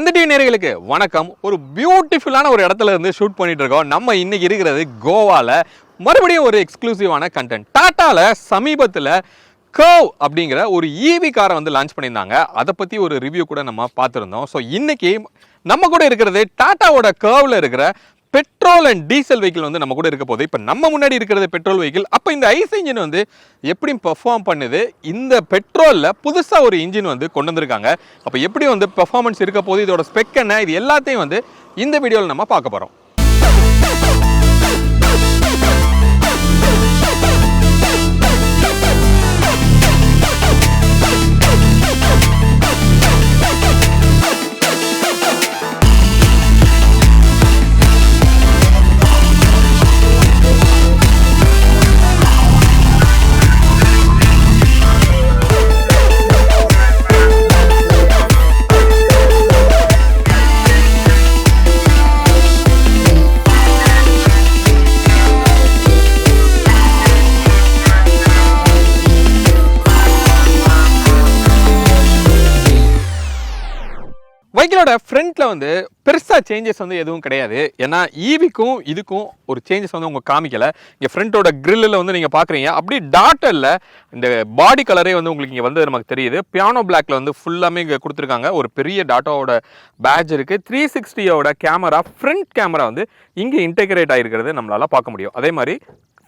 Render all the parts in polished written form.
தந்தி TV நேயர்களுக்கு வணக்கம். ஒரு பியூட்டிஃபுல்லான ஒரு இடத்துல இருந்து ஷூட் பண்ணிட்டு இருக்கோம். நம்ம இன்னைக்கு இருக்கிறது கோவால. மறுபடியும் ஒரு எக்ஸ்க்ளூசிவான கண்டென்ட். டாட்டால சமீபத்தில் கர்வ் அப்படிங்கிற ஒரு ஈவி காரை வந்து லான்ச் பண்ணியிருந்தாங்க. அதை பற்றி ஒரு ரிவ்யூ கூட நம்ம பார்த்துருந்தோம். ஸோ இன்னைக்கு நம்ம கூட இருக்கிறது டாட்டாவோட கர்வ்ல இருக்கிற பெட்ரோல் அண்ட் டீசல் வெஹிக்கிள் வந்து நம்ம கூட இருக்க போகுது. இப்போ நம்ம முன்னாடி இருக்கிறது பெட்ரோல் வெஹிக்கிள். அப்போ இந்த ஐஸ் இன்ஜின் வந்து எப்படி பெர்ஃபார்ம் பண்ணுது? இந்த பெட்ரோலில் புதுசாக ஒரு இன்ஜின் வந்து கொண்டு வந்திருக்காங்க. அப்போ எப்படி வந்து பெர்ஃபார்மன்ஸ் இருக்க போகுது, இதோட ஸ்பெக் என்ன, இது எல்லாத்தையும் வந்து இந்த வீடியோவில் நம்ம பார்க்க போகிறோம். வெஹிக்கிளோட ஃப்ரண்ட்ல வந்து பெருசாக சேஞ்சஸ் வந்து எதுவும் கிடையாது. ஏன்னா ஈவிக்கும் இதுக்கும் ஒரு சேஞ்சஸ் வந்து உங்க காமிக்கல. இங்கே ஃப்ரண்ட்டோட கிரில்லில் வந்து நீங்கள் பார்க்குறீங்க. அப்படி டாட்டரில் இந்த பாடி கலரே வந்து உங்களுக்கு இங்கே வந்து நமக்கு தெரியுது. பியானோ பிளாக்ல வந்து ஃபுல்லாமே இங்கே கொடுத்துருக்காங்க. ஒரு பெரிய டாட்டாவோட பேட்ச் இருக்குது. 360யோட கேமரா, ஃப்ரண்ட் கேமரா வந்து இங்கே இன்டெகிரேட் ஆகிருக்கிறது நம்மளால பார்க்க முடியும். அதே மாதிரி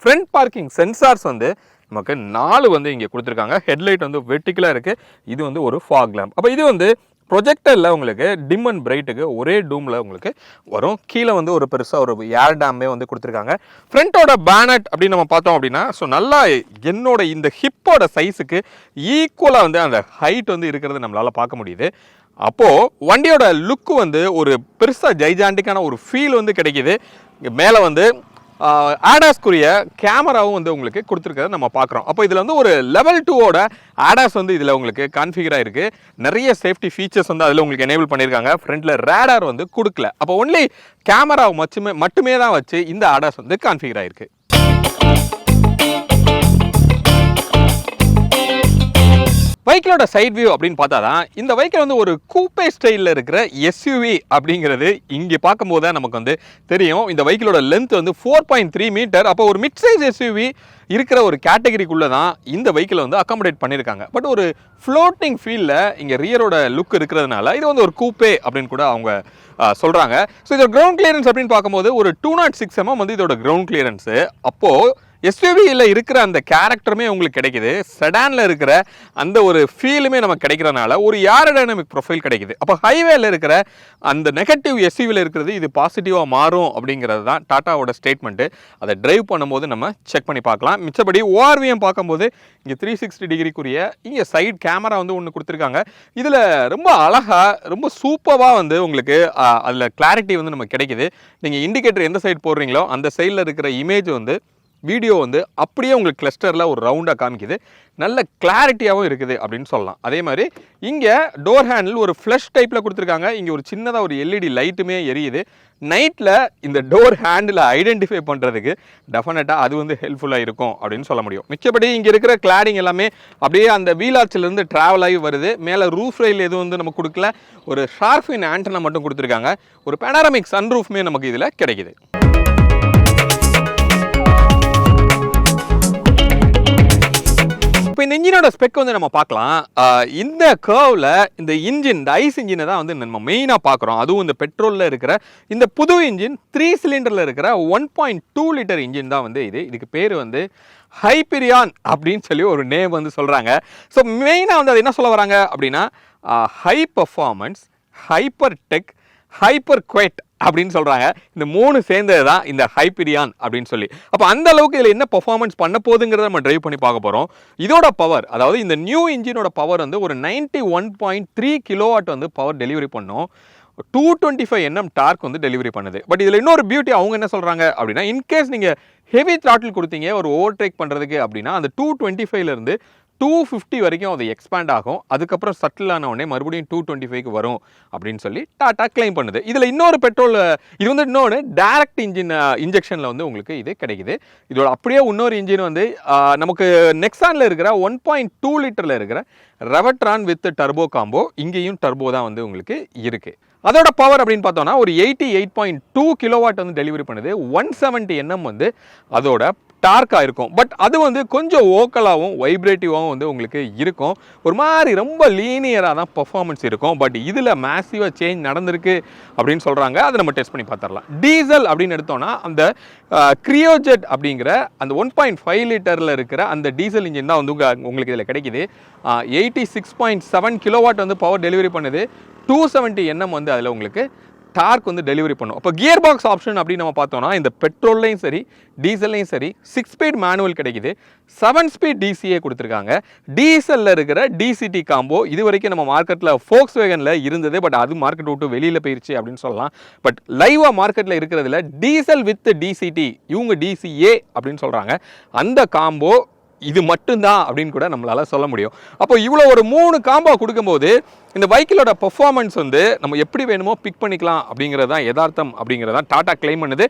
ஃப்ரண்ட் பார்க்கிங் சென்சார்ஸ் வந்து நமக்கு 4 வந்து இங்கே கொடுத்துருக்காங்க. ஹெட்லைட் வந்து வெர்டிக்கலாக இருக்குது. இது வந்து ஒரு ஃபாக் லேம்ப். அப்போ இது வந்து ப்ரொஜெக்டரில் உங்களுக்கு டிம் அண்ட் பிரைட்டுக்கு ஒரே டூமில் உங்களுக்கு வரும். கீழே வந்து ஒரு பெருசாக ஒரு ஏர் டேமே வந்து கொடுத்துருக்காங்க. ஃப்ரண்ட்டோட பேனட் அப்படின்னு நம்ம பார்த்தோம் அப்படின்னா, ஸோ நல்லா என்னோட இந்த ஹிப்போட சைஸுக்கு ஈக்குவலாக வந்து அந்த ஹைட் வந்து இருக்கிறது நம்மளால் பார்க்க முடியுது. அப்போது வண்டியோட லுக்கு வந்து ஒரு பெருசாக ஜைஜாண்டிக்கான ஒரு ஃபீல் வந்து கிடைக்கிது. மேலே வந்து ஆடாஸ்க்குரிய கேமராவும் வந்து உங்களுக்கு கொடுத்துருக்கிறத நம்ம பார்க்குறோம். அப்போ இதில் வந்து ஒரு லெவல் 2ஓட ஆடாஸ் வந்து இதில் உங்களுக்கு கான்ஃபிகர் ஆகிருக்கு. நிறைய சேஃப்டி ஃபீச்சர்ஸ் வந்து அதில் உங்களுக்கு எனேபிள் பண்ணியிருக்காங்க. ஃப்ரண்ட்டில் ரேடார் வந்து கொடுக்கல. அப்போ ஒன்லி கேமராவை மட்டுமே தான் வச்சு இந்த ஆடாஸ் வந்து கான்ஃபிகர் ஆகிருக்கு. வெஹிக்கிளோட சைட் வியூ அப்படின்னு பார்த்தா தான் இந்த வெஹிக்கிள் வந்து ஒரு கூப்பே ஸ்டைலில் இருக்கிற எஸ்யூவி அப்படிங்கிறது இங்கே பார்க்கும்போது தான் நமக்கு வந்து தெரியும். இந்த வெஹிக்கிளோட லென்த் வந்து 4.3 மீட்டர். அப்போ ஒரு மிட் சைஸ் எஸ்யூவி இருக்கிற ஒரு கேட்டகரிக்குள்ளே தான் இந்த வெஹிக்கிளை வந்து அக்காமடேட் பண்ணியிருக்காங்க. பட் ஒரு ஃப்ளோட்டிங் ஃபீல்டில் இங்கே ரியரோட லுக் இருக்கிறதுனால இது வந்து ஒரு கூப்பே அப்படின்னு கூட அவங்க சொல்கிறாங்க. ஸோ இதோட கிரவுண்ட் கிளியரன்ஸ் அப்படின்னு பார்க்கும்போது ஒரு 206 mm வந்து இதோட கிரவுண்ட் கிளியரன்ஸு. அப்போது எஸ்யூவியில் இருக்கிற அந்த கேரக்டருமே உங்களுக்கு கிடைக்குது. செடானில் இருக்கிற அந்த ஒரு ஃபீலுமே நமக்கு கிடைக்கிறதுனால ஒரு ஏரோடைனமிக் ப்ரொஃபைல் கிடைக்குது. அப்போ ஹைவேல இருக்கிற அந்த நெகட்டிவ் எஸ்யூவியில் இருக்கிறது இது பாசிட்டிவாக மாறும் அப்படிங்கிறது தான் டாட்டாவோட ஸ்டேட்மெண்ட்டு. அதை டிரைவ் பண்ணும்போது நம்ம செக் பண்ணி பார்க்கலாம். மிச்சபடி ஓஆர்விஎம் பார்க்கும்போது இங்கே 360 டிகிரிக்குரிய இங்கே சைட் கேமரா வந்து ஒன்று கொடுத்துருக்காங்க. இதில் ரொம்ப அழகாக ரொம்ப சூப்பராக வந்து உங்களுக்கு அதில் கிளாரிட்டி வந்து நமக்கு கிடைக்குது. நீங்கள் இண்டிகேட்டர் எந்த சைடு போடுறீங்களோ அந்த சைடில் இருக்கிற இமேஜ் வந்து வீடியோ வந்து அப்படியே உங்களுக்கு கிளஸ்டரில் ஒரு ரவுண்டாக காமிக்குது. நல்ல கிளாரிட்டியாகவும் இருக்குது அப்படின்னு சொல்லலாம். அதே மாதிரி இங்கே டோர் ஹேண்டில் ஒரு ஃப்ளஷ் டைப்பில் கொடுத்துருக்காங்க. இங்கே ஒரு சின்னதாக ஒரு எல்இடி லைட்டுமே எரியுது. நைட்டில் இந்த டோர் ஹேண்டில் ஐடென்டிஃபை பண்ணுறதுக்கு டெஃபினட்டாக அது வந்து ஹெல்ப்ஃபுல்லாக இருக்கும் அப்படின்னு சொல்ல முடியும். மிச்சபடி இங்கே இருக்கிற கிளாடிங் எல்லாமே அப்படியே அந்த வீலார்ச்சிலேருந்து ட்ராவல் ஆகி வருது. மேலே ரூஃப் ரயில் எதுவும் வந்து நமக்கு கொடுக்கல. ஒரு ஷார்ஃபின் ஆண்டனா மட்டும் கொடுத்துருக்காங்க. ஒரு பேனாரமிக் சன்ரூஃப்மே நமக்கு இதில் கிடைக்குது. இப்போ இந்த இன்ஜினோட ஸ்பெக் வந்து நம்ம பார்க்கலாம். இந்த கர்வ்ல இந்த இன்ஜின், இந்த ஐஸ் இன்ஜினை தான் வந்து நம்ம மெயினாக பார்க்குறோம். அதுவும் இந்த பெட்ரோலில் இருக்கிற இந்த புது இன்ஜின் 3 சிலிண்டரில் இருக்கிற 1.2 லிட்டர் இன்ஜின் தான் வந்து இதுக்கு பேர் வந்து ஹைப்பீரியான் அப்படின்னு சொல்லி ஒரு நேம் வந்து சொல்கிறாங்க. ஸோ மெயினாக வந்து அது என்ன சொல்ல வராங்க அப்படின்னா high performance, hyper tech, hyper quite அப்படின்னு சொல்கிறாங்க. இந்த 3 சேர்ந்தது தான் இந்த ஹைப்பீரியான் அப்படின்னு சொல்லி. அப்போ அந்த அளவுக்கு இதில் என்ன பெர்ஃபார்மன்ஸ் பண்ண போகுதுங்கிறத நம்ம டிரைவ் பண்ணி பார்க்க போகிறோம். இதோட பவர், அதாவது இந்த நியூ இன்ஜினோட பவர் வந்து ஒரு 91.3 கிலோவாட் வந்து பவர் டெலிவரி பண்ணும். 225 Nm டார்க் வந்து டெலிவரி பண்ணுது. பட் இதில் இன்னொரு பியூட்டி அவங்க என்ன சொல்கிறாங்க அப்படின்னா, இன்கேஸ் நீங்கள் ஹெவி த்ராட்டில் கொடுத்தீங்க ஒரு ஓவர்டேக் பண்ணுறதுக்கு அப்படின்னா அந்த 225லேருந்து 250 வரைக்கும் அது எக்ஸ்பேண்ட் ஆகும். அதுக்கப்புறம் சட்டில் ஆன உடனே மறுபடியும் 225க்கு வரும் அப்படின்னு சொல்லி டாடா கிளைம் பண்ணுது. இதில் இன்னொரு பெட்ரோல், இது வந்து இன்னொன்று டைரக்ட் இன்ஜெக்ஷனில் வந்து உங்களுக்கு இது கிடைக்குது. இதோட அப்படியே இன்னொரு இன்ஜின் வந்து நமக்கு நெக்ஸானில் இருக்கிற 1.2 லிட்டரில் இருக்கிற ரெவட்ரான் வித் டர்போ காம்போ, இங்கேயும் டர்போ தான் வந்து உங்களுக்கு இருக்குது. அதோட பவர் அப்படின்னு பார்த்தோம்னா ஒரு 88.2 கிலோவாட் வந்து டெலிவரி பண்ணுது. 170 Nm வந்து அதோட டார்க்காக இருக்கும். பட் அது வந்து கொஞ்சம் ஓக்கலாகவும் வைப்ரேட்டிவாகவும் வந்து உங்களுக்கு இருக்கும். ஒரு மாதிரி ரொம்ப லீனியராக தான் பர்ஃபார்மன்ஸ் இருக்கும். பட் இதில் மேசிவாக சேஞ்ச் நடந்திருக்கு அப்படின்னு சொல்கிறாங்க. அதை நம்ம டெஸ்ட் பண்ணி பார்த்துடலாம். டீசல் அப்படின்னு எடுத்தோம்னா அந்த கிரியோஜெட் அப்படிங்கிற அந்த 1.5 லிட்டரில் இருக்கிற அந்த டீசல் இன்ஜின் தான் வந்து உங்களுக்கு இதில் கிடைக்குது. 86.7 கிலோவாட் வந்து பவர் டெலிவரி பண்ணுது. 270 Nm வந்து அதில் உங்களுக்கு டார்க் வந்து டெலிவரி பண்ணும். அப்போ கியர் பாக்ஸ் ஆப்ஷன் அப்படின்னு நம்ம பார்த்தோம்னா இந்த பெட்ரோல்லையும் சரி டீசல்லையும் சரி 6 ஸ்பீட் மேனுவல் கிடைக்குது. 7 ஸ்பீட் டிசிஏ கொடுத்துருக்காங்க. டீசலில் இருக்கிற டிசிடி காம்போ இது வரைக்கும் நம்ம மார்க்கெட்டில் Volkswagenல இருந்தது. பட் அது மார்க்கெட் விட்டு வெளியில் போயிருச்சு அப்படின்னு சொல்லலாம். பட் லைவாக மார்க்கெட்டில் இருக்கிறதுல டீசல் வித் டிசிடி இவங்க டிசிஏ அப்படின்னு சொல்கிறாங்க. அந்த காம்போ இது மட்டும்தான் அப்படின்னு கூட நம்மளால சொல்ல முடியும். அப்போ இவ்வளோ ஒரு 3 காம்போ கொடுக்கும்போது இந்த பைக்கிலோட பெர்ஃபார்மன்ஸ் வந்து நம்ம எப்படி வேணுமோ பிக் பண்ணிக்கலாம் அப்படிங்கிறது தான் யதார்த்தம் அப்படிங்கிறதான் டாடா கிளைம் பண்ணுது.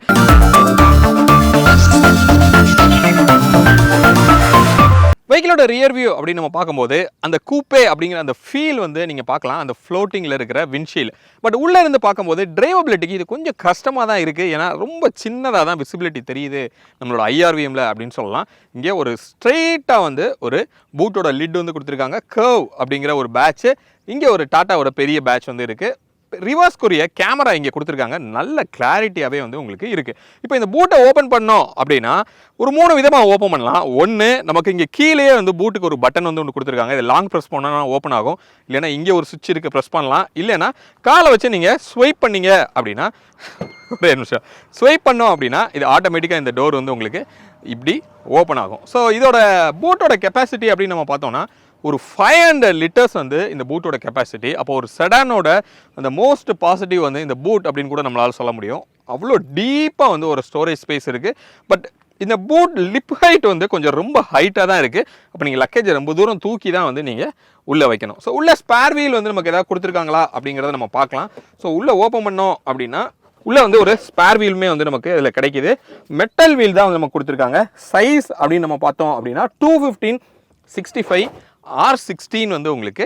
வெஹிக்கிளோட ரியர் வியூ அப்படின்னு நம்ம பார்க்கும்போது அந்த கூப்பே அப்படிங்கிற அந்த ஃபீல் வந்து நீங்கள் பார்க்கலாம், அந்த ஃப்ளோட்டிங்கில் இருக்கிற விண்ட்ஷீல்டு. பட் உள்ளே இருந்து பார்க்கும்போது டிரைவபிலிட்டிக்கு இது கொஞ்சம் கஷ்டமாக தான் இருக்குது. ஏன்னா ரொம்ப சின்னதாக தான் விசிபிலிட்டி தெரியுது நம்மளோட ஐஆர்விஎம்ல அப்படின்னு சொல்லலாம். இங்கே ஒரு ஸ்ட்ரெயிட்டாக வந்து ஒரு பூட்டோட லிட் வந்து கொடுத்துருக்காங்க. கர்வ் அப்படிங்கிற ஒரு பேட்ச்சு, இங்கே ஒரு டாட்டாவோட பெரிய பேட்ச் வந்து இருக்குது. ரிவர்ஸ்க்குரிய கேமரா இங்கே கொடுத்துருக்காங்க. நல்ல கிளாரிட்டியாகவே வந்து உங்களுக்கு இருக்குது. இப்போ இந்த பூட்டை ஓப்பன் பண்ணோம் அப்படின்னா ஒரு 3 விதமாக ஓப்பன் பண்ணலாம். ஒன்று, நமக்கு இங்கே கீழேயே வந்து பூட்டுக்கு ஒரு பட்டன் வந்து ஒன்று கொடுத்துருக்காங்க. இது லாங் ப்ரெஸ் பண்ணால் ஓப்பன் ஆகும். இல்லைனா இங்கே ஒரு சுவிட்ச் இருக்குது, ப்ரெஸ் பண்ணலாம். இல்லைனா காலை வச்சு நீங்கள் ஸ்வைப் பண்ணீங்க அப்படின்னா ஒரே நிமிஷம் ஸ்வைப் பண்ணோம் அப்படின்னா இது ஆட்டோமேட்டிக்காக இந்த டோர் வந்து உங்களுக்கு இப்படி ஓப்பன் ஆகும். ஸோ இதோட பூட்டோட கெப்பாசிட்டி அப்படின்னு நம்ம பார்த்தோம்னா ஒரு 500 லிட்டர்ஸ் வந்து இந்த பூட்டோட கெப்பாசிட்டி. அப்போ ஒரு செடானோட அந்த மோஸ்ட் பாசிட்டிவ் வந்து இந்த பூட் அப்படின்னு கூட நம்மளால் சொல்ல முடியும். அவ்வளோ டீப்பாக வந்து ஒரு ஸ்டோரேஜ் ஸ்பேஸ் இருக்குது. பட் இந்த பூட் லிப் ஹைட் வந்து கொஞ்சம் ரொம்ப ஹைட்டாக தான் இருக்குது. அப்போ நீங்கள் லக்கேஜை ரொம்ப தூரம் தூக்கி தான் வந்து நீங்கள் உள்ளே வைக்கணும். ஸோ உள்ள ஸ்பேர் வீல் வந்து நமக்கு எதாவது கொடுத்துருக்காங்களா அப்படிங்கிறத நம்ம பார்க்கலாம். ஸோ உள்ளே ஓப்பன் பண்ணோம் அப்படின்னா உள்ளே வந்து ஒரு ஸ்பேர் வீலுமே வந்து நமக்கு இதில் கிடைக்கிது. மெட்டல் வீல் தான் வந்து நமக்கு கொடுத்துருக்காங்க. சைஸ் அப்படின்னு நம்ம பார்த்தோம் அப்படின்னா 215/65 R16 வந்து உங்களுக்கு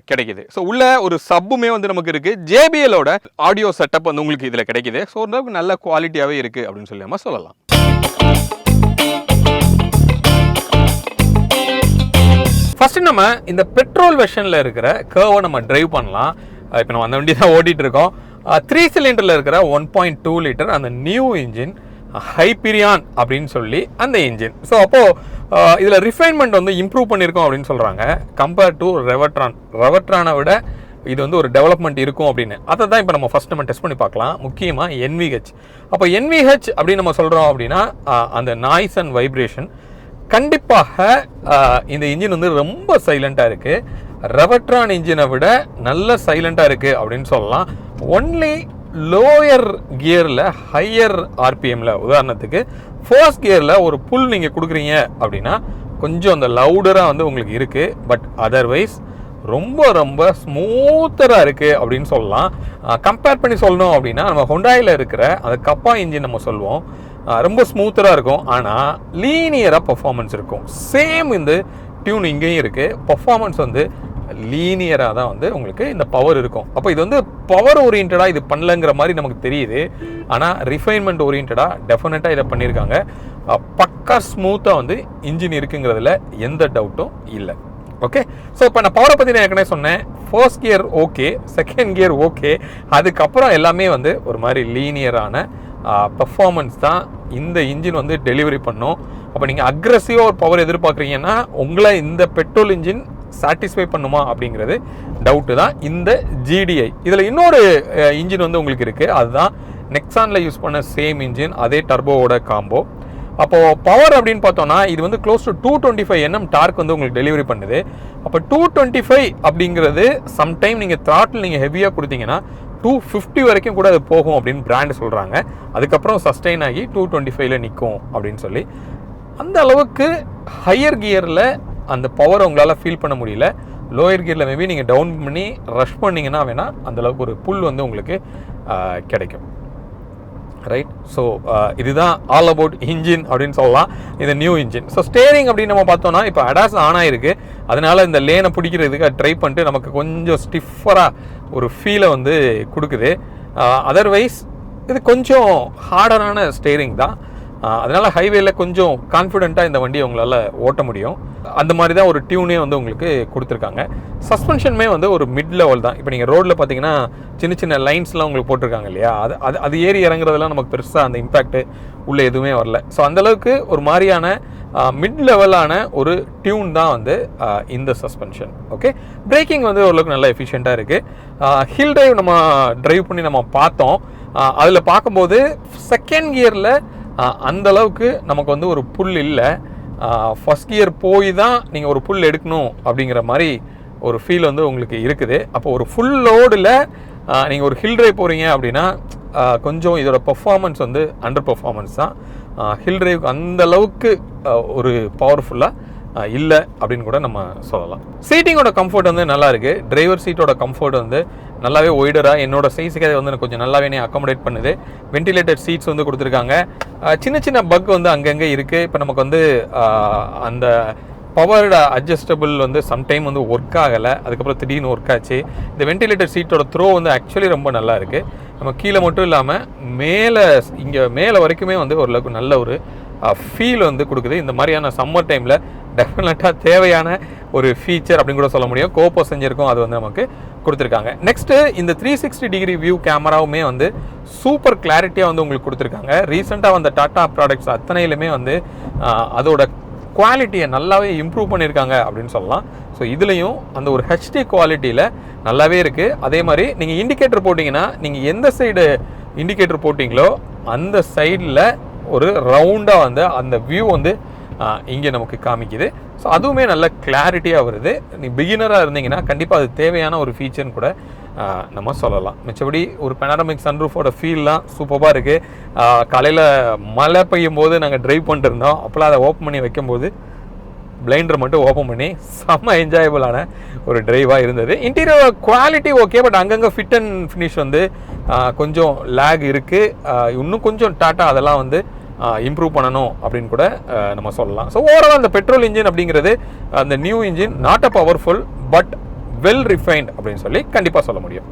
கிடைக்குது. ஸோ உள்ள ஒரு சப்புமே வந்து நமக்கு இருக்குது. JBLோட ஆடியோ செட்டப் வந்து உங்களுக்கு இதில் கிடைக்குது. ஸோ ஓரளவுக்கு நல்ல குவாலிட்டியாகவே இருக்குது அப்படின்னு சொல்லி நம்ம சொல்லலாம். ஃபர்ஸ்ட் நம்ம இந்த பெட்ரோல் வெர்ஷனில் இருக்கிற கர்வை நம்ம டிரைவ் பண்ணலாம். இப்போ நம்ம அந்த வண்டி தான் ஓட்டிகிட்டு இருக்கோம். 3 சிலிண்டரில் இருக்கிற 1.2 லிட்டர் அந்த நியூ இன்ஜின் ஹைபீரியான் அப்படின்னு சொல்லி அந்த இன்ஜின். ஸோ அப்போது இதில் ரிஃபைன்மெண்ட் வந்து இம்ப்ரூவ் பண்ணியிருக்கோம் அப்படின்னு சொல்கிறாங்க கம்பேர்ட் டு ரெவட்ரானை விட இது வந்து ஒரு டெவலப்மெண்ட் இருக்கும் அப்படின்னு. அதை தான் இப்போ நம்ம ஃபஸ்ட் நம்ம டெஸ்ட் பண்ணி பார்க்கலாம். முக்கியமாக NVH. அப்போ NVH அப்படின்னு நம்ம சொல்கிறோம் அப்படின்னா அந்த நாய்ஸ் அண்ட் வைப்ரேஷன் கண்டிப்பாக இந்த இன்ஜின் வந்து ரொம்ப சைலண்ட்டாக இருக்குது. ரெவட்ரான் இன்ஜினை விட நல்ல சைலண்ட்டாக இருக்குது அப்படின்னு சொல்லலாம். ஒன்லி லோயர் கியரில் ஹையர் ஆர்பிஎம்மில் உதாரணத்துக்கு ஃபர்ஸ்ட் கியரில் ஒரு புல் நீங்கள் கொடுக்குறீங்க அப்படின்னா கொஞ்சம் அந்த லவுடராக வந்து உங்களுக்கு இருக்குது. பட் அதர்வைஸ் ரொம்ப ரொம்ப ஸ்மூத்தராக இருக்குது அப்படின்னு சொல்லலாம். கம்பேர் பண்ணி சொல்லணும் அப்படின்னா நம்ம ஹொண்டாயில் இருக்கிற அந்த கப்பா இன்ஜின் நம்ம சொல்லுவோம் ரொம்ப ஸ்மூத்தராக இருக்கும். ஆனால் லீனியராக பர்ஃபார்மன்ஸ் இருக்கும். சேம் இந்த டியூன் இங்கேயும் இருக்குது. பர்ஃபார்மன்ஸ் வந்து லீனியராக தான் வந்து உங்களுக்கு இந்த பவர் இருக்கும். அப்போ இது வந்து பவர் ஓரியன்டாக இது பண்ணலங்கிற மாதிரி நமக்கு தெரியுது. ஆனால் ரிஃபைன்மெண்ட் ஓரியன்டாக டெஃபினட்டாக இதை பண்ணியிருக்காங்க. பக்கா ஸ்மூத்தாக வந்து இன்ஜின் இருக்குங்கிறதுல எந்த டவுட்டும் இல்லை. ஓகே, ஸோ இப்போ நான் பவரை பற்றி நான் ஏற்கனவே சொன்னேன். First gear okay, second gear okay, அதுக்கப்புறம் எல்லாமே வந்து ஒரு மாதிரி லீனியரான பர்ஃபார்மன்ஸ் தான் இந்த இன்ஜின் வந்து டெலிவரி பண்ணும். அப்போ நீங்கள் அக்ரெசிவாக ஒரு பவர் எதிர்பார்க்குறீங்கன்னா உங்களை இந்த பெட்ரோல் இன்ஜின் சாட்டிஸ்ஃபை பண்ணுமா அப்படிங்கிறது டவுட்டு தான். இந்த GDI இதில் இன்னொரு இன்ஜின் வந்து உங்களுக்கு இருக்குது. அதுதான் நெக்ஸானில் யூஸ் பண்ண சேம் இன்ஜின், அதே டர்போவோட காம்போ. அப்போது பவர் அப்படின்னு பார்த்தோன்னா இது வந்து க்ளோஸ் டு 225 Nm டார்க் வந்து உங்களுக்கு டெலிவரி பண்ணுது. அப்போ 225 அப்படிங்கிறது சம்டைம் நீங்கள் த்ராட்டில் நீங்கள் ஹெவியாக கொடுத்தீங்கன்னா 250 வரைக்கும் கூட அது போகும் அப்படின்னு பிராண்டு சொல்கிறாங்க. அதுக்கப்புறம் சஸ்டெயின் ஆகி 225ல் நிற்கும் அப்படின்னு சொல்லி. அந்த அளவுக்கு ஹையர் கியரில் அந்த பவர் உங்களால் ஃபீல் பண்ண முடியல. லோயர் கியரில் மேபி நீங்கள் டவுன் பண்ணி ரஷ் பண்ணிங்கன்னா வேணால் அந்தளவுக்கு ஒரு புல் வந்து உங்களுக்கு கிடைக்கும். ரைட். ஸோ இதுதான் ஆல் அபவுட் இன்ஜின் அப்படின்னு சொல்லலாம். இது நியூ இன்ஜின். ஸோ ஸ்டேரிங் அப்படின்னு நம்ம பார்த்தோம்னா இப்போ அடாஸ் ஆன் ஆகிருக்கு. அதனால இந்த லேனை பிடிக்கிறதுக்கு ட்ரை பண்ணிட்டு நமக்கு கொஞ்சம் ஸ்டிஃபராக ஒரு ஃபீலை வந்து கொடுக்குது. அதர்வைஸ் இது கொஞ்சம் ஹார்டரான ஸ்டேரிங் தான். அதனால் ஹைவேல கொஞ்சம் கான்ஃபிடென்ட்டாக இந்த வண்டியை உங்களால் ஓட்ட முடியும். அந்த மாதிரி தான் ஒரு டியூனே வந்து உங்களுக்கு கொடுத்துருக்காங்க. சஸ்பென்ஷனுமே வந்து ஒரு மிட் லெவல் தான். இப்போ நீங்கள் ரோட்டில் பார்த்தீங்கன்னா சின்ன சின்ன லைன்ஸ்லாம் உங்களுக்கு போட்டிருக்காங்க இல்லையா, அது ஏறி இறங்குறதுலாம் நமக்கு பெருசாக அந்த இம்பேக்ட் உள்ளே எதுவுமே வரல. ஸோ அந்தளவுக்கு ஒரு மாதிரியான மிட் லெவலான ஒரு டியூன் தான் வந்து இந்த சஸ்பென்ஷன். ஓகே, பிரேக்கிங் வந்து ஓரளவுக்கு நல்லா எஃபிஷியண்ட்டாக இருக்குது. ஹில் டிரைவ் நம்ம டிரைவ் பண்ணி நம்ம பார்த்தோம். அதில் பார்க்கும்போது செகண்ட் கியரில் அந்த அளவுக்கு நமக்கு வந்து ஒரு புல் இல்லை. ஃபஸ்ட் கியர் போய் தான் நீங்கள் ஒரு புல் எடுக்கணும் அப்படிங்கிற மாதிரி ஒரு ஃபீல் வந்து உங்களுக்கு இருக்குது. அப்போ ஒரு ஃபுல் லோடில் நீங்கள் ஒரு ஹில் டிரைவ் போகிறீங்க அப்படின்னா கொஞ்சம் இதோட பெர்ஃபார்மன்ஸ் வந்து அண்டர் பெர்ஃபார்மன்ஸ் தான். ஹில் டிரைவுக்கு அந்த அளவுக்கு ஒரு பவர்ஃபுல்லாக இல்லை அப்படின்னு கூட நம்ம சொல்லலாம். சீட்டிங்கோட கம்ஃபர்ட் வந்து நல்லா இருக்குது. டிரைவர் சீட்டோட கம்ஃபர்ட் வந்து நல்லாவே ஒய்டராக என்னோட சைஸுக்கு அதை வந்து கொஞ்சம் நல்லாவே அக்காமடேட் பண்ணுது. வென்டிலேட்டட் சீட்ஸ் வந்து கொடுத்துருக்காங்க. சின்ன சின்ன பக் வந்து அங்கங்கே இருக்குது. இப்போ நமக்கு வந்து அந்த பவர்டு அட்ஜஸ்டபிள் வந்து சம்டைம் வந்து ஒர்க் ஆகலை, அதுக்கப்புறம் திடீர்னு ஒர்க் ஆச்சு. இந்த வென்டிலேட்டர் சீட்டோட த்ரோ வந்து ஆக்சுவலி ரொம்ப நல்லா இருக்குது. நம்ம கீழே மட்டும் இல்லாமல் மேலே வரைக்குமே வந்து ஓரளவுக்கு நல்ல ஒரு ஃபீல் வந்து கொடுக்குது. இந்த மாதிரியான சம்மர் டைமில் டெஃபினட்டாக தேவையான ஒரு ஃபீச்சர் அப்படின்னு கூட சொல்ல முடியும். கோப்போ செஞ்சிருக்கோம், அது வந்து நமக்கு கொடுத்துருக்காங்க. நெக்ஸ்ட்டு இந்த 360 டிகிரி வியூ கேமராவுமே வந்து சூப்பர் கிளாரிட்டியாக வந்து உங்களுக்கு கொடுத்துருக்காங்க. ரீசெண்டாக வந்த டாடா ப்ராடக்ட்ஸ் அத்தனையிலுமே வந்து அதோட குவாலிட்டியை நல்லாவே இம்ப்ரூவ் பண்ணியிருக்காங்க அப்படின்னு சொல்லலாம். ஸோ இதுலேயும் அந்த ஒரு ஹெச்டி குவாலிட்டியில் நல்லாவே இருக்குது. அதே மாதிரி நீங்கள் இண்டிகேட்டர் போட்டிங்கன்னா நீங்கள் எந்த சைடு இண்டிகேட்டர் போட்டிங்களோ அந்த சைடில் ஒரு ரவுண்டாக வந்து அந்த வியூ வந்து இங்கே நமக்கு காமிக்குது. ஸோ அதுவுமே நல்ல கிளாரிட்டியாக வருது. நீ பிகினராக இருந்தீங்கன்னா கண்டிப்பாக அது தேவையான ஒரு ஃபீச்சர்னு கூட நம்ம சொல்லலாம். மிச்சபடி ஒரு பெனாரமிக் சன்ரூஃபோட ஃபீல்லாம் சூப்பராக இருக்குது. காலையில் மழை பெய்யும் போது நாங்கள் ட்ரைவ் பண்ணிட்டு இருந்தோம். அப்போலாம் அதை ஓப்பன் பண்ணி வைக்கும்போது பிளைண்டரை மட்டும் ஓப்பன் பண்ணி செம்ம என்ஜாயபிளான ஒரு டிரைவாக இருந்தது. இன்டீரியர் குவாலிட்டி ஓகே, பட் அங்கங்கே ஃபிட் அண்ட் ஃபினிஷ் வந்து கொஞ்சம் லேக் இருக்குது. இன்னும் கொஞ்சம் டாட்டா அதெல்லாம் வந்து இம்ப்ரூவ் பண்ணணும் அப்படின்னு கூட நம்ம சொல்லலாம். ஸோ ஓவரால் அந்த பெட்ரோல் இன்ஜின் அப்படிங்கிறது அந்த new engine not a powerful but well refined அப்படின்னு சொல்லி கண்டிப்பாக சொல்ல முடியும்.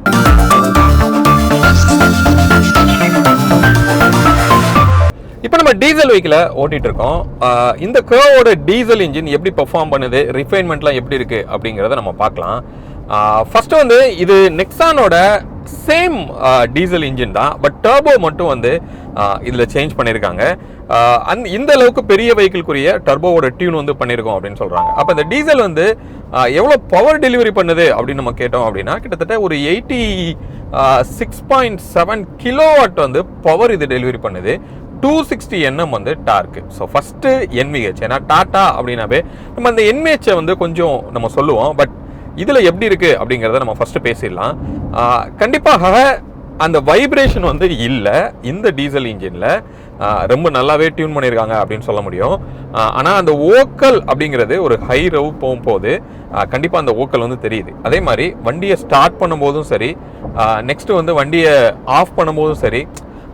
இப்போ நம்ம டீசல் வெஹிக்கிளை ஓட்டிகிட்டு இருக்கோம். இந்த கர்வோட டீசல் இன்ஜின் எப்படி பெர்ஃபார்ம் பண்ணுது, ரிஃபைன்மெண்ட்லாம் எப்படி இருக்குது அப்படிங்கிறத நம்ம பார்க்கலாம். ஃபர்ஸ்ட் வந்து இது நெக்ஸானோட சேம் டீசல் இன்ஜின் தான், பட் டர்போ மட்டும் வந்து இதில் சேஞ்ச் பண்ணியிருக்காங்க. இந்த அளவுக்கு பெரிய வெஹிக்கிள்குரிய டர்போவோட டியூன் வந்து பண்ணியிருக்கோம் அப்படின்னு சொல்கிறாங்க. அப்போ இந்த டீசல் வந்து எவ்வளோ பவர் டெலிவரி பண்ணுது அப்படின்னு நம்ம கேட்டோம் அப்படின்னா கிட்டத்தட்ட ஒரு 86.7 கிலோவாட் வந்து பவர் இது டெலிவரி பண்ணுது. 260 Nm வந்து டார்க்கு. ஸோ ஃபஸ்ட்டு NVH, ஏன்னா டாட்டா அப்படின்னாவே நம்ம அந்த NVH வந்து கொஞ்சம் நம்ம சொல்லுவோம். பட் இதில் எப்படி இருக்குது அப்படிங்கிறத நம்ம ஃபஸ்ட்டு பேசிடலாம். கண்டிப்பாக அந்த வைப்ரேஷன் வந்து இல்லை இந்த டீசல் இன்ஜினில். ரொம்ப நல்லாவே டியூன் பண்ணியிருக்காங்க அப்படின்னு சொல்ல முடியும். ஆனால் அந்த ஓக்கல் அப்படிங்கிறது ஒரு ஹை ரவ் போகும்போது கண்டிப்பாக அந்த ஓக்கல் வந்து தெரியுது. அதே மாதிரி வண்டியை ஸ்டார்ட் பண்ணும்போதும் சரி, நெக்ஸ்ட்டு வந்து வண்டியை ஆஃப் பண்ணும்போதும் சரி,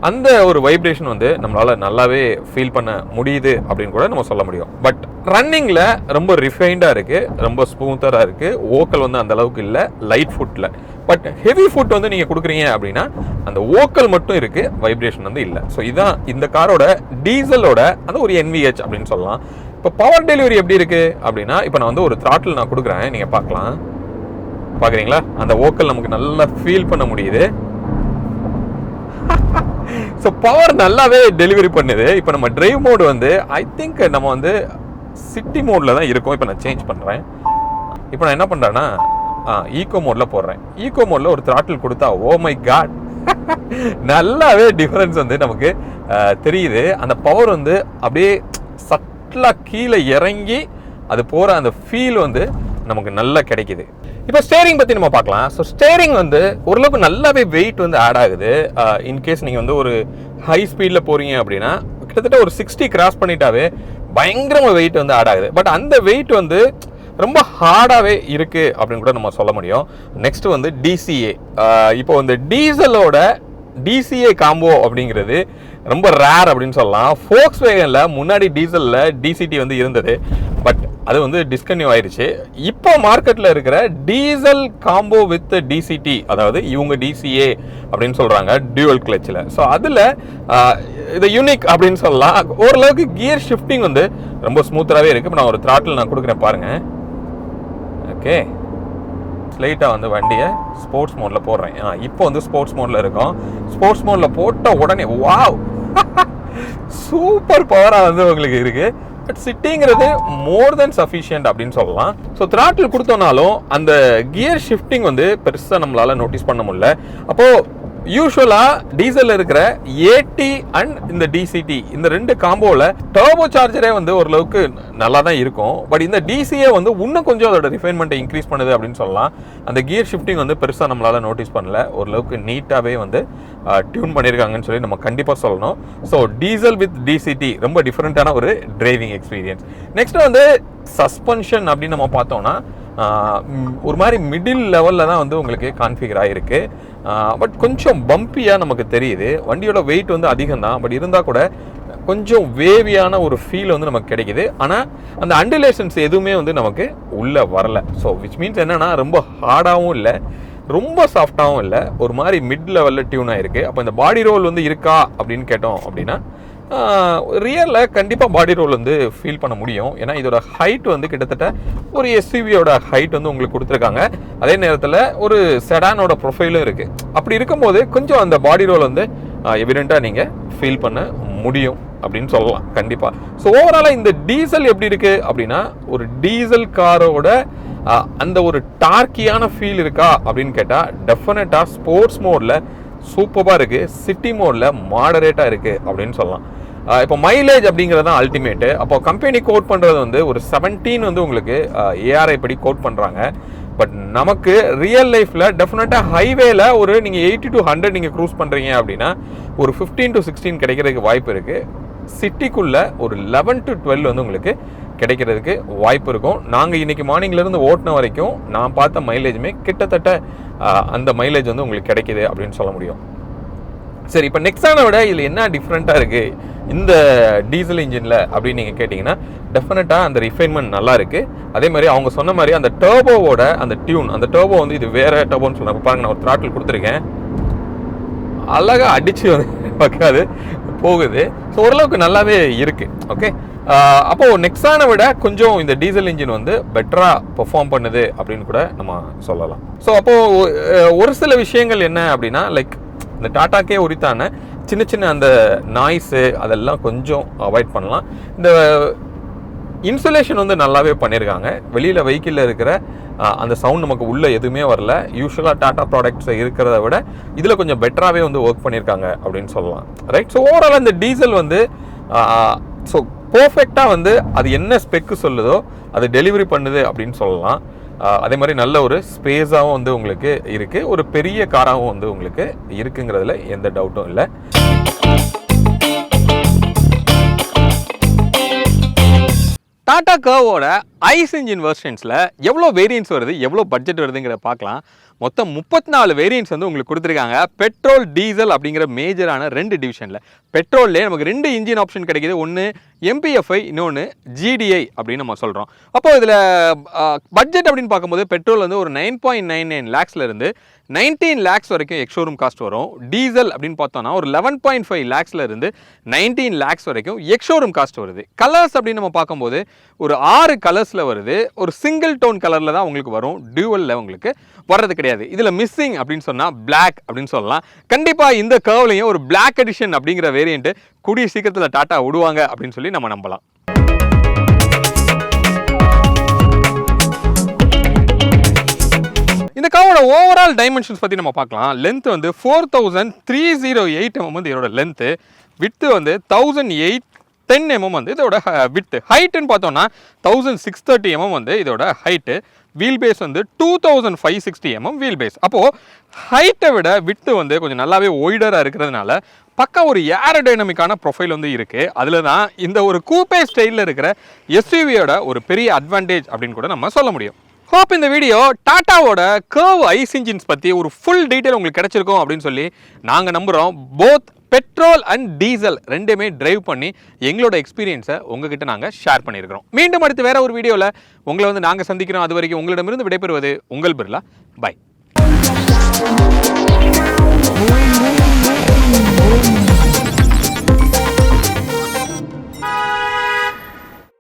அந்த ஒரு வைப்ரேஷன் வந்து நம்மளால் நல்லாவே ஃபீல் பண்ண முடியுது அப்படின்னு கூட நம்ம சொல்ல முடியும். பட் ரன்னிங்கில் ரொம்ப ரிஃபைண்டாக இருக்குது, ரொம்ப ஸ்மூத்தராக இருக்குது. ஓக்கல் வந்து அந்த அளவுக்கு இல்லை லைட் ஃபுட்டில். பட் ஹெவி ஃபுட் வந்து நீங்கள் கொடுக்குறீங்க அப்படின்னா அந்த ஓக்கல் மட்டும் இருக்குது, வைப்ரேஷன் வந்து இல்லை. ஸோ இதுதான் இந்த காரோட டீசலோட அந்த ஒரு NVH அப்படின்னு சொல்லலாம். இப்போ பவர் டெலிவரி எப்படி இருக்குது அப்படின்னா, இப்போ நான் வந்து ஒரு த்ராட்டில் நான் கொடுக்குறேன், நீங்கள் பார்க்கலாம். பார்க்குறீங்களா, அந்த ஓக்கல் நமக்கு நல்லா ஃபீல் பண்ண முடியுது. ஸோ பவர் நல்லாவே டெலிவரி பண்ணுது. இப்போ நம்ம டிரைவ் மோடு வந்து ஐ திங்க் நம்ம வந்து சிட்டி மோடில் தான் இருக்கும். இப்போ நான் சேஞ்ச் பண்ணுறேன். இப்போ நான் என்ன பண்ணுறேன்னா ஈகோ மோடில் போடுறேன். ஈகோ மோடில் ஒரு த்ராட்டில் கொடுத்தா ஓ மை காட் நல்லாவே டிஃபரன்ஸ் வந்து நமக்கு தெரியுது. அந்த பவர் வந்து அப்படியே சட்டலாக கீழே இறங்கி அது போகிற அந்த ஃபீல் வந்து நமக்கு நல்லா கிடைக்குது. இப்போ ஸ்டேரிங் பற்றி நம்ம பார்க்கலாம். ஸோ ஸ்டேரிங் வந்து ஓரளவுக்கு நல்லாவே வெயிட் வந்து ஆட் ஆகுது. இன்கேஸ் நீங்கள் வந்து ஒரு ஹை ஸ்பீடில் போகிறீங்க அப்படின்னா கிட்டத்தட்ட ஒரு 60 கிராஸ் பண்ணிட்டாவே பயங்கரமாக வெயிட் வந்து ஆட் ஆகுது. பட் அந்த வெயிட் வந்து ரொம்ப ஹார்டாகவே இருக்குது அப்படின்னு கூட நம்ம சொல்ல முடியும். நெக்ஸ்ட் வந்து DCA. இப்போ இந்த டீசலோட DCA காம்போ அப்படிங்கிறது ரொம்ப ரேர் அப்படின்னு சொல்லலாம். Volkswagenல முன்னாடி டீசல்ல டிசிடி வந்து இருந்தது, பட் அது வந்து டிஸ்கன்யூ ஆயிடுச்சு. இப்போ மார்க்கெட்டில் இருக்கிற டீசல் காம்போ வித் டிசிடி, அதாவது இவங்க டிசிஏ அப்படின்னு சொல்கிறாங்க டியூவல் கிளச்சில். ஸோ அதில் இது யூனிக் அப்படின்னு சொல்லலாம். ஓரளவுக்கு கியர் ஷிஃப்டிங் வந்து ரொம்ப ஸ்மூத்தாகவே இருக்குது. இப்போ நான் ஒரு த்ராட்டில் நான் கொடுக்குறேன் பாருங்கள். ஓகே, ஸ்லைட்டாக வந்து வண்டியை ஸ்போர்ட்ஸ் மோடில் போடுறேன். இப்போ வந்து ஸ்போர்ட்ஸ் மோடில் இருக்கும். ஸ்போர்ட்ஸ் மோடில் போட்ட உடனே வாவ் சூப்பர் பவராக வந்து உங்களுக்கு இருக்குது. பட் சிட்டிங்கிறது மோர் தென் சஃபிஷியன்ட் அப்படின்னு சொல்லலாம். ஸோ த்ராட்டில் கொடுத்தோம்னாலும் அந்த கியர் ஷிஃப்டிங் வந்து பெருசாக நம்மளால் நோட்டீஸ் பண்ண முடியல. அப்போது யூஸ்வலாக டீசலில் இருக்கிற ஏடி அண்ட் இந்த டிசிடி இந்த ரெண்டு காம்போவில் டர்போ சார்ஜரே வந்து ஓரளவுக்கு நல்லா தான் இருக்கும். பட் இந்த டிசிஏ வந்து இன்னும் கொஞ்சம் அதோட ரிஃபைன்மெண்ட்டை இன்க்ரீஸ் பண்ணுது அப்படின்னு சொல்லலாம். அந்த கியர் ஷிஃப்டிங் வந்து பெருசாக நம்மளால் நோட்டீஸ் பண்ணல. ஓரளவுக்கு நீட்டாகவே வந்து டியூன் பண்ணியிருக்காங்கன்னு சொல்லி நம்ம கண்டிப்பாக சொல்லணும். ஸோ டீசல் வித் டிசிடி ரொம்ப டிஃப்ரெண்ட்டான ஒரு டிரைவிங் எக்ஸ்பீரியன்ஸ். நெக்ஸ்ட் வந்து சஸ்பென்ஷன் அப்படின்னு நம்ம பார்த்தோம்னா ஒரு மாதிரி மிடில் லெவலில் தான் வந்து உங்களுக்கு கான்ஃபிகர் ஆகிருக்கு. பட் கொஞ்சம் பம்பியாக நமக்கு தெரியுது. வண்டியோட வெயிட் வந்து அதிகம் தான், பட் இருந்தால் கூட கொஞ்சம் வேவியான ஒரு ஃபீல் வந்து நமக்கு கிடைக்குது. ஆனால் அந்த அண்டிலேஷன்ஸ் எதுவுமே வந்து நமக்கு உள்ளே வரல. ஸோ விச் மீன்ஸ் என்னென்னா ரொம்ப ஹார்டாகவும் இல்லை, ரொம்ப சாஃப்டாகவும் இல்லை, ஒரு மாதிரி மிட் லெவலில் டியூன் ஆகிருக்கு. அப்போ இந்த பாடி ரோல் வந்து இருக்கா அப்படின்னு கேட்டோம் அப்படின்னா ரியலில் கண்டிப்பாக பாடி ரோல் வந்து ஃபீல் பண்ண முடியும். ஏன்னா இதோட ஹைட் வந்து கிட்டத்தட்ட ஒரு எஸ்யூவியோட ஹைட் வந்து உங்களுக்கு கொடுத்துருக்காங்க. அதே நேரத்தில் ஒரு செடானோட ப்ரொஃபைலும் இருக்குது. அப்படி இருக்கும்போது கொஞ்சம் அந்த பாடி ரோல் வந்து எவிடெண்ட்டாக நீங்கள் ஃபீல் பண்ண முடியும் அப்படின்னு சொல்லலாம் கண்டிப்பாக. ஸோ ஓவராலாக இந்த டீசல் எப்படி இருக்குது அப்படின்னா, ஒரு டீசல் காரோட அந்த ஒரு டார்க்கியான ஃபீல் இருக்கா அப்படின்னு கேட்டால் டெஃபினட்டாக ஸ்போர்ட்ஸ் மோடில் சூப்பராக இருக்குது, சிட்டி மோடில் மாடரேட்டாக இருக்குது அப்படின்னு சொல்லலாம். இப்போ மைலேஜ் அப்படிங்கிறது தான் அல்டிமேட்டு. அப்போ கம்பெனி கோட் பண்ணுறது வந்து ஒரு 17 வந்து உங்களுக்கு ஏஆர்ஐ படி கோட் பண்ணுறாங்க. பட் நமக்கு ரியல் லைஃப்பில் டெஃபினட்டாக ஹைவேல ஒரு நீங்கள் 80 to 100 நீங்கள் க்ரூஸ் பண்ணுறீங்க அப்படின்னா ஒரு 15 to 16 கிடைக்கிறதுக்கு வாய்ப்பு இருக்குது. சிட்டிக்குள்ளே ஒரு 11 to 12 வந்து உங்களுக்கு கிடைக்கிறதுக்கு வாய்ப்பு இருக்கும். நாங்கள் இன்றைக்கி மார்னிங்லேருந்து ஓட்டின வரைக்கும் நான் பார்த்த மைலேஜுமே கிட்டத்தட்ட அந்த மைலேஜ் வந்து உங்களுக்கு கிடைக்கிது அப்படின்னு சொல்ல முடியும். சரி, இப்போ நெக்ஸானை விட இதில் என்ன டிஃப்ரெண்ட்டாக இருக்குது இந்த டீசல் இன்ஜினில் அப்படின்னு நீங்கள் கேட்டிங்கன்னா டெஃபினட்டாக அந்த ரிஃபைன்மெண்ட் நல்லா இருக்குது. அதே மாதிரி அவங்க சொன்ன மாதிரி அந்த டர்போவோட அந்த டியூன், அந்த டர்போ வந்து இது வேறு டர்போன்னு சொன்னாங்க. பாருங்க, நான் ஒரு த்ராட்டில் கொடுத்துருக்கேன், அழகாக அடித்து வந்து வைக்காது போகுது. ஸோ ஓரளவுக்கு நல்லாவே இருக்குது. ஓகே, அப்போது நெக்ஸானை விட கொஞ்சம் இந்த டீசல் இன்ஜின் வந்து பெட்டராக பெர்ஃபார்ம் பண்ணுது அப்படின்னு கூட நம்ம சொல்லலாம். ஸோ அப்போது ஒரு சில விஷயங்கள் என்ன அப்படின்னா, லைக் இந்த டாட்டாக்கே உரித்தான சின்ன சின்ன அந்த நாய்ஸு அதெல்லாம் கொஞ்சம் அவாய்ட் பண்ணலாம். இந்த இன்சுலேஷன் வந்து நல்லாவே பண்ணியிருக்காங்க. வெளியில் வெஹிக்கிளில் இருக்கிற அந்த சவுண்ட் நமக்கு உள்ளே எதுவுமே வரல. யூஸ்வலாக டாட்டா ப்ராடக்ட்ஸ் இருக்கிறத விட இதில் கொஞ்சம் பெட்டராகவே வந்து ஒர்க் பண்ணியிருக்காங்க அப்படின்னு சொல்லலாம். ரைட். ஸோ ஓவரால் இந்த டீசல் வந்து ஸோ பர்ஃபெக்டாக வந்து அது என்ன ஸ்பெக்கு சொல்லுதோ அது டெலிவரி பண்ணுது அப்படின்னு சொல்லலாம். அதே மாதிரி நல்ல ஒரு ஸ்பேஸாகவும் வந்து உங்களுக்கு இருக்குது, ஒரு பெரிய காராகவும் வந்து உங்களுக்கு இருக்குங்கிறதுல எந்த டவுட்டும் இல்லை. டாடா கர்வோட ஐஸ் இன்ஜின் வெர்ஷன்ஸில் எவ்வளோ வேரியன்ஸ் வருது, எவ்வளோ பட்ஜெட் வருதுங்கிறத பார்க்கலாம். மொத்தம் 34 வேரியன்ட்ஸ் வந்து உங்களுக்கு கொடுத்துருக்காங்க. பெட்ரோல் டீசல் அப்படிங்கிற மேஜரான 2 டிவிஷனில். பெட்ரோல்லே நமக்கு 2 இன்ஜின் ஆப்ஷன் கிடைக்கிது. ஒன்று MPFI, இன்னொன்று GDI அப்படின்னு நம்ம சொல்கிறோம். அப்போது இதில் பட்ஜெட் அப்படின்னு பார்க்கும்போது பெட்ரோல் வந்து ஒரு 9.99 லேக்ஸ்லேருந்து 19 லேக்ஸ் வரைக்கும் எக்ஸ்ஷோரூம் காஸ்ட் வரும். டீசல் அப்படின்னு பார்த்தோம்னா ஒரு 11.5 லேக்ஸ்லேருந்து 19 லேக்ஸ் வரைக்கும் எக்ஸ்ஷோரூம் காஸ்ட் வருது. கலர்ஸ் அப்படின்னு நம்ம பார்க்கும்போது ஒரு 6 கலர்ஸில் வருது. ஒரு சிங்கிள் டோன் கலரில் தான் உங்களுக்கு வரும், டியூவலில் உங்களுக்கு வர்றது கிடையாது. இதில் மிஸ்ஸிங் அப்படின்னு சொன்னால் பிளாக் அப்படின்னு சொல்லலாம். கண்டிப்பாக இந்த கர்வ்லையும் ஒரு பிளாக் எடிஷன் அப்படிங்கிற வேரியண்ட்டு கூடிய சீக்கிரத்தில் டாட்டா விடுவாங்க அப்படின்னு சொல்லி நம்ம நம்பலாம். இந்த காரோட ஓவரால் டைமென்ஷன்ஸ் பற்றி நம்ம பார்க்கலாம். லென்த் வந்து 4308 mm வந்து இதோட லென்த்து. விட்த்து வந்து 1810 mm வந்து இதோட விட்த்து. ஹைட்டுன்னு பார்த்தோம்னா 1630 mm வந்து இதோட ஹைட்டு. வீல் பேஸ் வந்து 2560 mm வீல் பேஸ். அப்போது ஹைட்டை விட விட்த்து வந்து கொஞ்சம் நல்லாவே ஒய்டராக இருக்கிறதுனால பக்கா ஒரு ஏரோடைனமிக்கான ப்ரொஃபைல் வந்து இருக்குது. அதில் தான் இந்த ஒரு கூப்பே ஸ்டைலில் இருக்கிற எஸ்யூவியோட ஒரு பெரிய அட்வான்டேஜ் அப்படின்னு கூட நம்ம சொல்ல முடியும். ஹோப் இந்த வீடியோ டாட்டாவோட கர்வ் ஐஸ் இன்ஜின்ஸ் பற்றி ஒரு ஃபுல் டீட்டெயில் உங்களுக்கு கிடைச்சிருக்கும் அப்படின்னு சொல்லி நாங்கள் நம்புகிறோம். போத் பெட்ரோல் அண்ட் டீசல் ரெண்டுமே டிரைவ் பண்ணி எங்களோட எக்ஸ்பீரியன்ஸை உங்ககிட்ட நாங்கள் ஷேர் பண்ணியிருக்கிறோம். மீண்டும் அடுத்து வேற ஒரு வீடியோவில் உங்களை நாங்கள் சந்திக்கிறோம். அது வரைக்கும் உங்களிடமிருந்து விடைபெறுவது உங்கள் பிர்லா. பை.